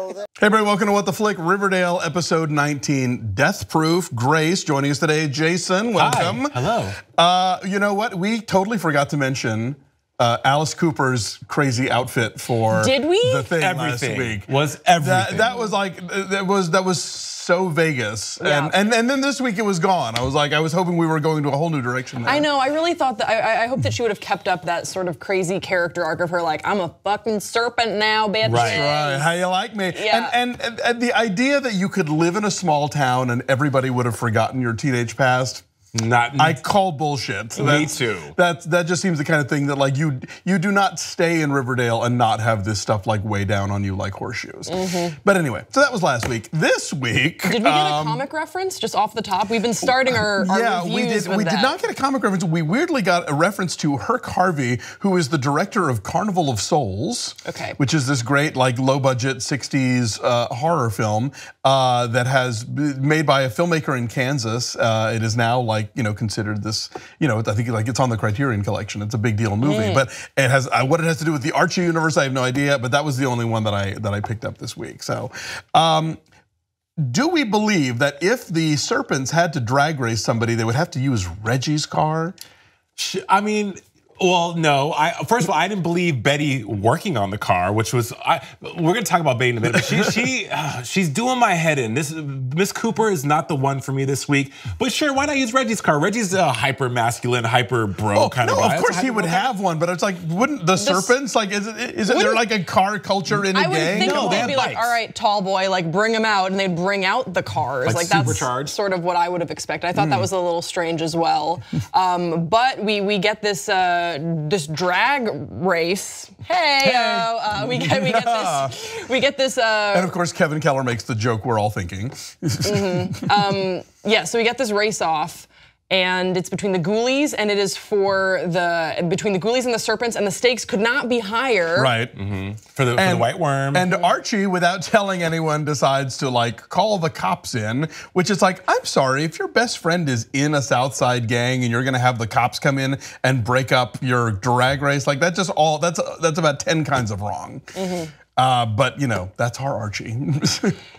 Hey everybody, welcome to What the Flick, Riverdale episode 19, Death Proof. Grace joining us today. Jason, welcome. Hi, hello. You know what? We totally forgot to mention Alice Cooper's crazy outfit for the thing last week. Was everything. That was like, that was so Vegas. Yeah. And then this week it was gone. I was hoping we were going to a whole new direction there. I know, I really thought that, I hope that she would have kept up that sort of crazy character arc of her like, I'm a fucking serpent now, bitch. Right, how you like me. Yeah. And the idea that you could live in a small town and everybody would have forgotten your teenage past, I call bullshit. Me too. That just seems the kind of thing that like you do not stay in Riverdale and not have this stuff like weigh down on you like horseshoes. But anyway, so that was last week. This week, did we get a comic reference just off the top? We've been starting our reviews with we that. did not get a comic reference. We weirdly got a reference to Herc Harvey, who is the director of Carnival of Souls, which is this great like low budget 60s horror film that has made by a filmmaker in Kansas. It is now like considered this, I think like it's on the Criterion Collection. It's a big deal movie, but it has what it has to do with the Archie universe, I have no idea. But that was the only one that I picked up this week. So, do we believe that if the Serpents had to drag race somebody, they would have to use Reggie's car? I mean, well, no. First of all, I didn't believe Betty working on the car, which was we're gonna talk about Betty in a minute. But she's doing my head in. This Miss Cooper is not the one for me this week. But sure, why not use Reggie's car? Reggie's a hyper masculine, hyper bro kind of guy. Of course he would have one, but it's like, wouldn't the Serpents like? Isn't there like a car culture in a gang? I would think they'd be like, all right, tall boy, like bring him out, and they'd bring out the cars. Like that's sort of what I would have expected. I thought that was a little strange as well. But we get this. This drag race. We get this. And of course, Kevin Keller makes the joke we're all thinking. Yeah, so we get this race off. And it's between the Ghoulies, and it is between the Ghoulies and the Serpents, and the stakes could not be higher. Right. For the White Worm. And Archie, without telling anyone, decides to like call the cops in, which is like, I'm sorry, if your best friend is in a South Side gang and you're gonna have the cops come in and break up your drag race, like that's about 10 kinds of wrong. But that's our Archie.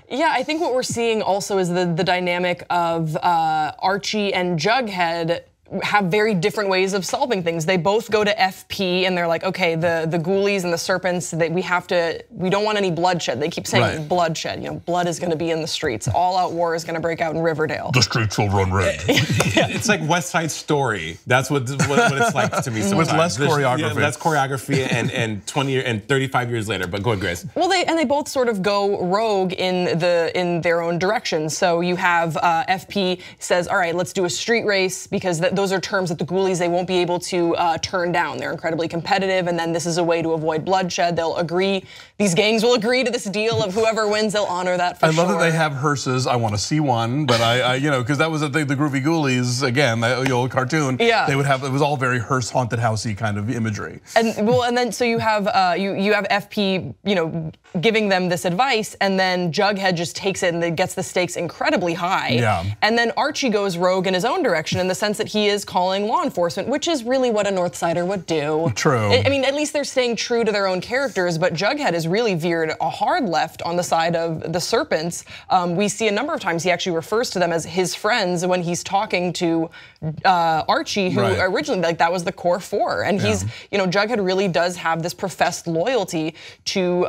Yeah, I think what we're seeing also is the dynamic of Archie and Jughead have very different ways of solving things. They both go to FP and they're like, okay, the Ghoulies and the Serpents, we don't want any bloodshed. They keep saying bloodshed, blood is gonna be in the streets. All out war is gonna break out in Riverdale. The streets will run red. It's like West Side Story. That's what it's like to me sometimes. With less choreography. Yeah, less choreography and 20 and 35 years later, but go ahead, Grace. Well, they both sort of go rogue in their own direction. So you have FP says, all right, let's do a street race because those are terms that the Ghoulies, they won't be able to turn down. They're incredibly competitive, and then this is a way to avoid bloodshed. They'll agree, these gangs will agree to this deal of whoever wins, they'll honor that for sure. I love that they have hearses. I want to see one, but because that was the Groovy Ghoulies, again, the old cartoon. Yeah. They would have, it was all very hearse haunted housey kind of imagery. And then so you have you have FP, giving them this advice, and then Jughead just takes it and it gets the stakes incredibly high. Yeah. And then Archie goes rogue in his own direction in the sense that he is calling law enforcement, which is really what a North Sider would do. True. I mean, at least they're staying true to their own characters, but Jughead has really veered a hard left on the side of the Serpents. We see a number of times he actually refers to them as his friends when he's talking to Archie, who originally, like, that was the core four. And he's, Jughead really does have this professed loyalty to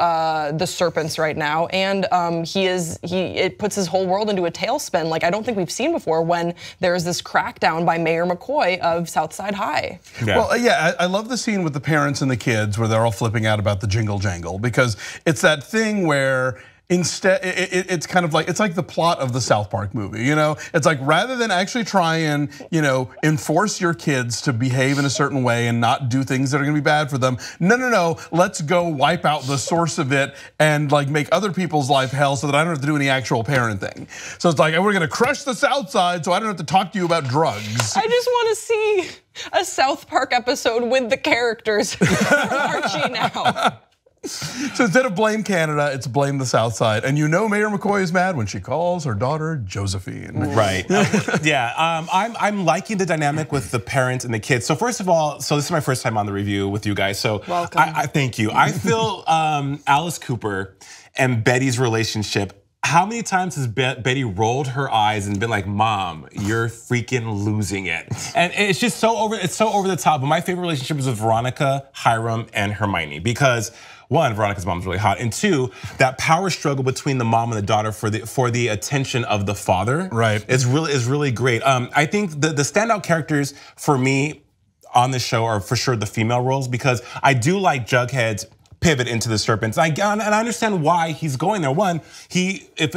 the Serpents right now, and it puts his whole world into a tailspin like I don't think we've seen before when there's this crackdown by Mayor McCoy of Southside High. Yeah. Well, yeah, I love the scene with the parents and the kids where they're all flipping out about the jingle jangle, because it's that thing where instead, it's kind of like, it's like the plot of the South Park movie, It's like, rather than actually try and, enforce your kids to behave in a certain way and not do things that are gonna be bad for them, no, let's go wipe out the source of it and like make other people's life hell so that I don't have to do any actual parenting. So it's like, we're gonna crush the South Side so I don't have to talk to you about drugs. I just wanna see a South Park episode with the characters from Archie now. So instead of blame Canada, it's blame the South Side. And you know Mayor McCoy is mad when she calls her daughter Josephine. Right. Yeah. I'm liking the dynamic with the parents and the kids. So first of all, so this is my first time on the review with you guys. So welcome. I thank you. I feel Alice Cooper and Betty's relationship. How many times has Betty rolled her eyes and been like, "Mom, you're freaking losing it," and it's just so over the top. But my favorite relationship is with Veronica, Hiram, and Hermione because one, Veronica's mom's really hot, and two, that power struggle between the mom and the daughter for the attention of the father, right, is really great. I think the standout characters for me on this show are for sure the female roles because I do like Jughead's pivot into the serpents. And I understand why he's going there. One, if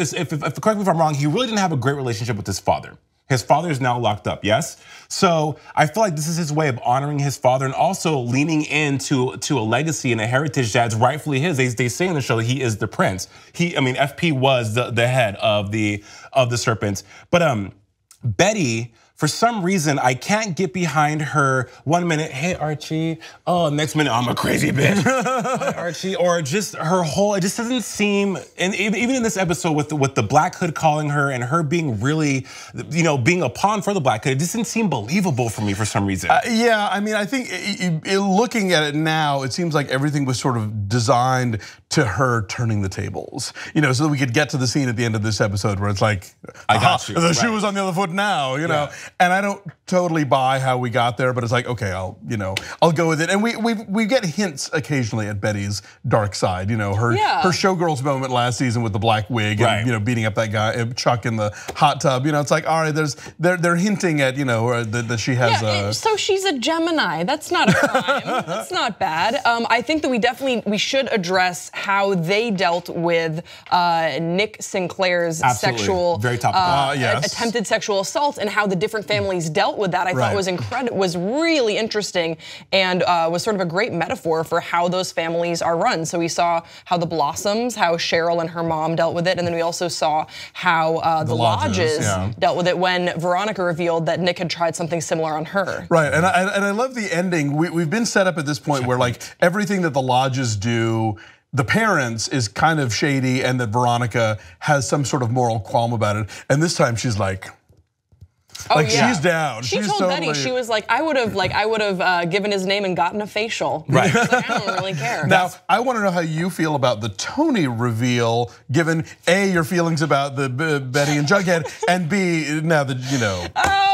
correct me if I'm wrong, he really didn't have a great relationship with his father. His father is now locked up, yes? So I feel like this is his way of honoring his father and also leaning into a legacy and a heritage that's rightfully his. They say in the show that he is the prince. FP was the head of the serpents. But Betty, for some reason, I can't get behind her 1 minute, hey Archie, oh, next minute, I'm a crazy bitch, hi Archie, or just her whole, it just doesn't seem, and even in this episode with the Black Hood calling her and her being really, being a pawn for the Black Hood, it just didn't seem believable for me for some reason. Yeah, I mean, I think looking at it now, it seems like everything was sort of designed to her turning the tables, so that we could get to the scene at the end of this episode where it's like, I got you. The shoe was on the other foot now, Yeah. And I don't totally buy how we got there, but it's like, okay, I'll go with it. And we get hints occasionally at Betty's dark side, her showgirls moment last season with the black wig and beating up that guy Chuck in the hot tub. It's like, all right, they're hinting at that she has so she's a Gemini. That's not a crime. That's not bad. I think that we should address how they dealt with Nick Sinclair's sexual very topical. attempted sexual assault and how the different families dealt with that. I thought was really interesting and was sort of a great metaphor for how those families are run. So we saw how the Blossoms, how Cheryl and her mom dealt with it, and then we also saw how the Lodges dealt with it when Veronica revealed that Nick had tried something similar on her. Right, and I love the ending. We've been set up at this point where like everything that the Lodges do, the parents is kind of shady, and that Veronica has some sort of moral qualm about it. And this time she's like, she's down. She told Betty, she was like, I would have given his name and gotten a facial. Right. Like, I don't really care. Now, I want to know how you feel about the Tony reveal, given A, your feelings about the Betty and Jughead, and B, now that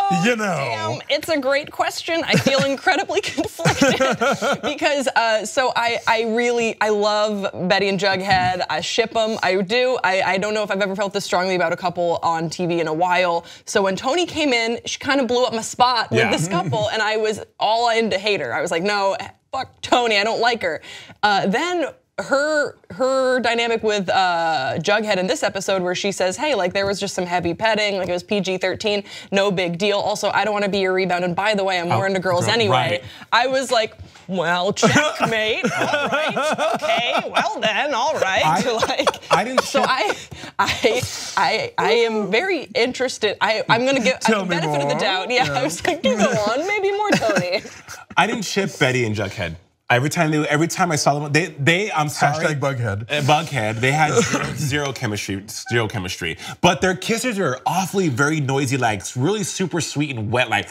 Damn, it's a great question. I feel incredibly conflicted because I love Betty and Jughead. I ship them. I do. I don't know if I've ever felt this strongly about a couple on TV in a while. So when Tony came in, she kind of blew up my spot with this couple, and I was all into hate her. I was like, no, fuck Tony, I don't like her. Then her dynamic with Jughead in this episode where she says, hey, like there was just some heavy petting, like it was PG-13, no big deal. Also, I don't want to be your rebound, and by the way, I'm more into girls anyway. I was like, well, checkmate. All right, okay, well then, all right. I didn't. So I am very interested. I'm gonna give the benefit of the doubt. Yeah, I was like, you go on, maybe more Tony. I didn't ship Betty and Jughead. Every time I saw them, I'm sorry. Hashtag Bughead. Bughead. They had zero chemistry. But their kisses are awfully very noisy, like really super sweet and wet. Like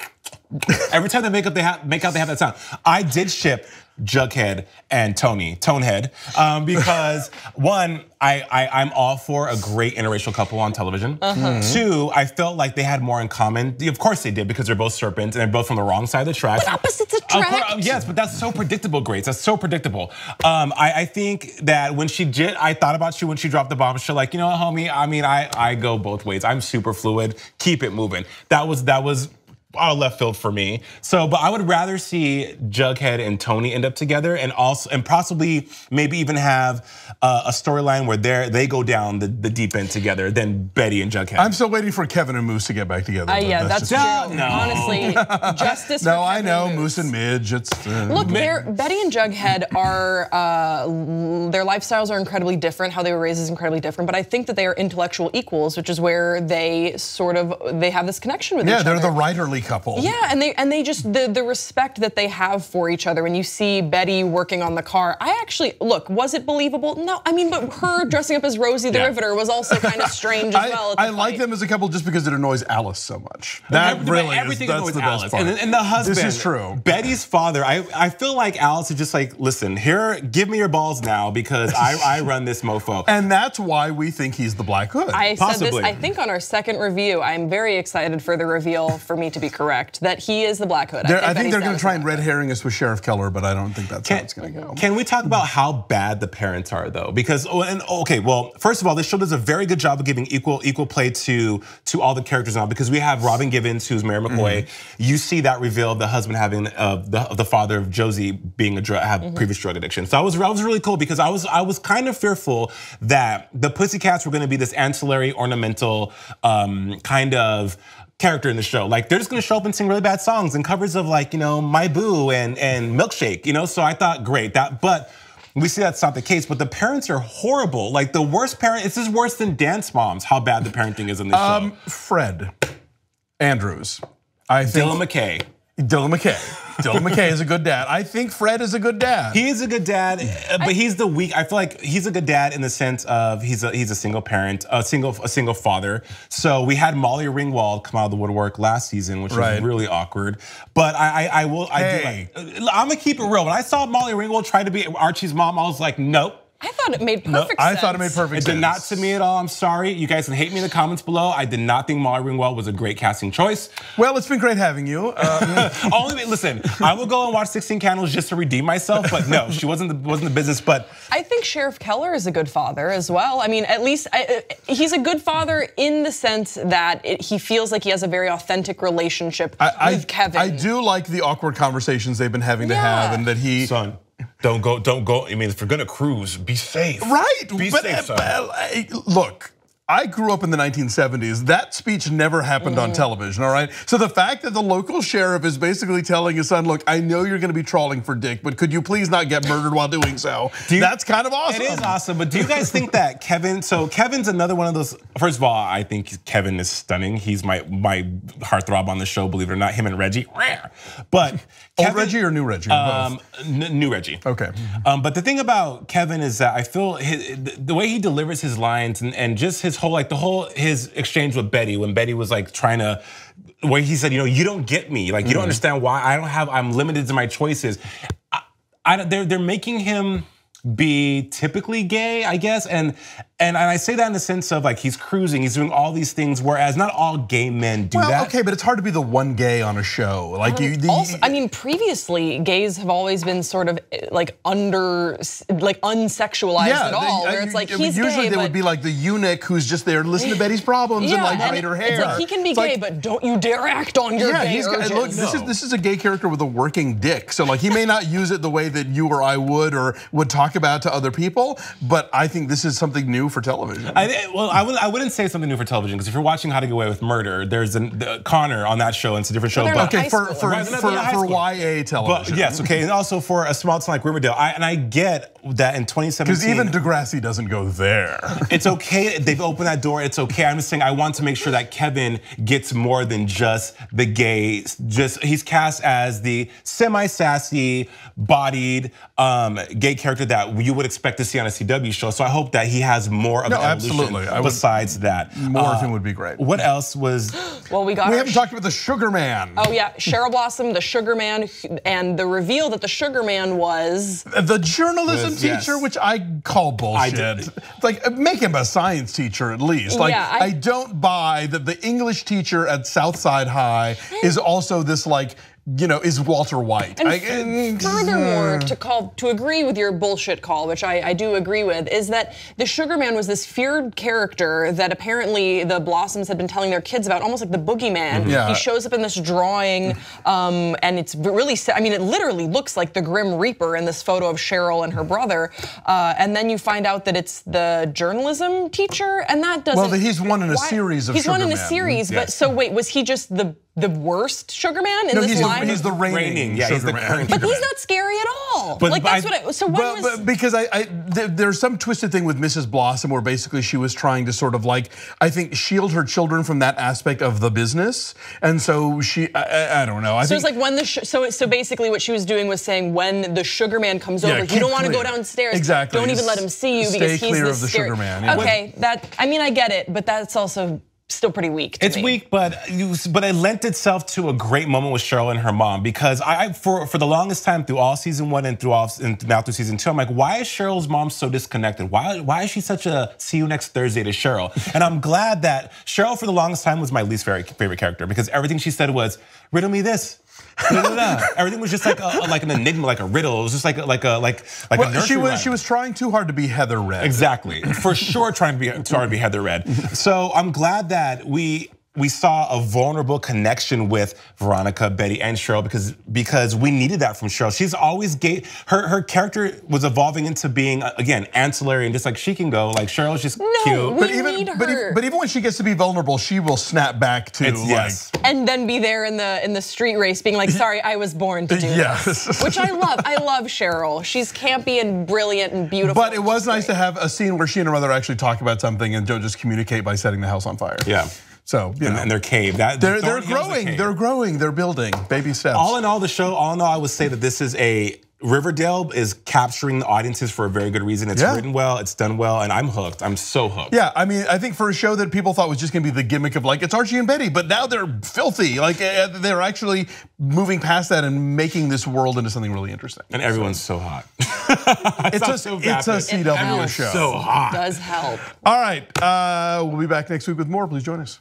every time they make out, they have that sound. I did ship Jughead and Tonehead, because one, I'm all for a great interracial couple on television. Two, I felt like they had more in common. Of course they did, because they're both serpents and they're both from the wrong side of the tracks. But opposites attract. Yes, but that's so predictable, Grace. That's so predictable. I think that I thought about you when she dropped the bombshell. Like, you know what, homie? I mean, I go both ways. I'm super fluid. Keep it moving. That was out of left field for me. So, but I would rather see Jughead and Tony end up together, and possibly maybe even have a storyline where they go down the deep end together than Betty and Jughead. I'm still waiting for Kevin and Moose to get back together. Yeah, that's true. No. Honestly, justice. No, I know Moose and Midge. Look, Betty and Jughead are their lifestyles are incredibly different. How they were raised is incredibly different. But I think that they are intellectual equals, which is where they have this connection with each other. Yeah, they're the writerly couple. Yeah, and they just the respect that they have for each other. When you see Betty working on the car, I actually look. Was it believable? No, I mean, but her dressing up as Rosie the Riveter was also kind of strange as well. I like them as a couple just because it annoys Alice so much. That really everything that's the Alice. best part. And the husband. This is true. Betty's father. I feel like Alice is just like, listen, here, give me your balls now because I run this mofo. And that's why we think he's the Black Hood. I said this, I think, on our second review. I'm very excited for the reveal, for me to be correct, that he is the Black Hood. I think they're going to try and red herring us with Sheriff Keller, but I don't think that's how it's going to go. Can we talk about how bad the parents are, though? Because, okay, well, first of all, this show does a very good job of giving equal play to all the characters now, because we have Robin Givens, who's Mary McCoy. You see that reveal of the husband having the father of Josie being have previous drug addiction. So I was really cool because I was kind of fearful that the Pussycats were going to be this ancillary, ornamental kind of character in the show. Like, they're just gonna show up and sing really bad songs and covers of, like, you know, My Boo and Milkshake, you know? So I thought, great, but we see that's not the case, but the parents are horrible. Like, the worst parent, this is worse than Dance Moms, how bad the parenting is in this show. Fred Andrews. I think Dylan McKay. Dylan McKay is a good dad. I think Fred is a good dad. He is a good dad, but he's the weak. I feel like he's a good dad in the sense of he's a single parent, a single father. So we had Molly Ringwald come out of the woodwork last season, which was really awkward. But I'm gonna keep it real. When I saw Molly Ringwald try to be Archie's mom, I was like, nope. I thought it made perfect sense. I thought it made perfect sense. It did not to me at all. I'm sorry. You guys can hate me in the comments below. I did not think Molly Ringwald was a great casting choice. Well, it's been great having you. Listen, I will go and watch 16 Candles just to redeem myself, but no, she wasn't the business. But I think Sheriff Keller is a good father as well. I mean, at least he's a good father in the sense that he feels like he has a very authentic relationship with Kevin. I do like the awkward conversations they've been having to have, and that he. Son. Don't go. I mean, if you're gonna cruise, be safe. Right. Be safe, son. Look, I grew up in the 1970s. That speech never happened on television, all right? So the fact that the local sheriff is basically telling his son, look, I know you're gonna be trawling for dick, but could you please not get murdered while doing so? That's kind of awesome. It is awesome, but do you guys think that Kevin's another one of those, first of all, I think Kevin is stunning. He's my heartthrob on the show, believe it or not, him and Reggie. But Old Reggie or new Reggie? New Reggie. Okay. But the thing about Kevin is that I feel the way he delivers his lines and just his his exchange with Betty, when Betty was like trying to, where he said, you know, you don't get me, like you don't understand why I'm limited to my choices. They're making him be typically gay, I guess, and I say that in the sense of like he's cruising, he's doing all these things, whereas not all gay men do that. Okay, but it's hard to be the one gay on a show. Like also, I mean, previously gays have always been sort of like unsexualized at all. Where it's like he's usually gay, they would be like the eunuch who's just there, listen to Betty's problems and like braid her hair. It's like he can be gay, but don't you dare act on your gay urges. Look, this is a gay character with a working dick. So like he may not use it the way that you or I would or would talk about to other people, but I think this is something new for television. I wouldn't say something new for television, because if you're watching How to Get Away with Murder, there's Connor on that show, and it's a different show. But okay, for YA television. But yes, okay, and also for a small town like Riverdale, and I get that in 2017. Because even Degrassi doesn't go there. It's okay, they've opened that door, it's okay. I'm just saying I want to make sure that Kevin gets more than just the gay, he's cast as the semi-sassy, bodied, gay character that you would expect to see on a CW show. So I hope that he has more of an evolution besides that. More of him would be great. What else was? Well, we haven't talked about the Sugar Man. Oh yeah, Cheryl Blossom, the Sugar Man, and the reveal that the Sugar Man was the journalism teacher, which I call bullshit. Like, make him a science teacher at least. Like, I don't buy that the English teacher at Southside High is also this like, you know, is Walter White. And furthermore, to agree with your bullshit call, which I do agree with, is that the Sugar Man was this feared character that apparently the Blossoms had been telling their kids about, almost like the boogeyman. He shows up in this drawing, and it's really, I mean, it literally looks like the Grim Reaper in this photo of Cheryl and her brother. And then you find out that it's the journalism teacher, and that doesn't. Well, he's one in a series of Sugar Man. He's one in a series, but so wait, was he just the the worst sugar man in this line? He's the reigning sugar man. But he's not scary at all. But like because there's some twisted thing with Mrs. Blossom where basically she was trying to sort of like, I think, shield her children from that aspect of the business, and so I don't know. So it's like when so basically what she was doing was saying when the sugar man comes over, you don't want to go downstairs. Exactly. Don't even let him see you because he's clear of the sugar man. Yeah. Okay, I mean I get it, but that's also still pretty weak to me. It's weak, but it lent itself to a great moment with Cheryl and her mom, because for the longest time through all season 1 and now through season 2, I'm like, why is Cheryl's mom so disconnected? Why is she such a see you next Thursday to Cheryl? And I'm glad that Cheryl for the longest time was my least favorite character, because everything she said was, riddle me this. Everything was just like an enigma, like a riddle. It was just like a nursery rhyme. She was trying too hard to be Heather Red. Exactly, for sure, trying too hard to be Heather Red. So I'm glad that we saw a vulnerable connection with Veronica, Betty, and Cheryl because we needed that from Cheryl. She's always her character was evolving into being again ancillary and just like she can go. Like Cheryl's just cute. But even when she gets to be vulnerable, she will snap back to and then be there in the street race, being like, "Sorry, I was born to do this," which I love. I love Cheryl. She's campy and brilliant and beautiful. But it was nice to have a scene where she and her mother actually talk about something and don't just communicate by setting the house on fire. Yeah. So and their cave. They're growing. They're growing. They're building. Baby steps. All in all, I would say that this is Riverdale is capturing the audiences for a very good reason. It's written well, it's done well, and I'm hooked. I'm so hooked. Yeah, I mean, I think for a show that people thought was just gonna be the gimmick of like, it's Archie and Betty, but now they're filthy. Like, they're actually moving past that and making this world into something really interesting. And everyone's so hot. It's a CW show. So hot. It does help. All right, we'll be back next week with more. Please join us.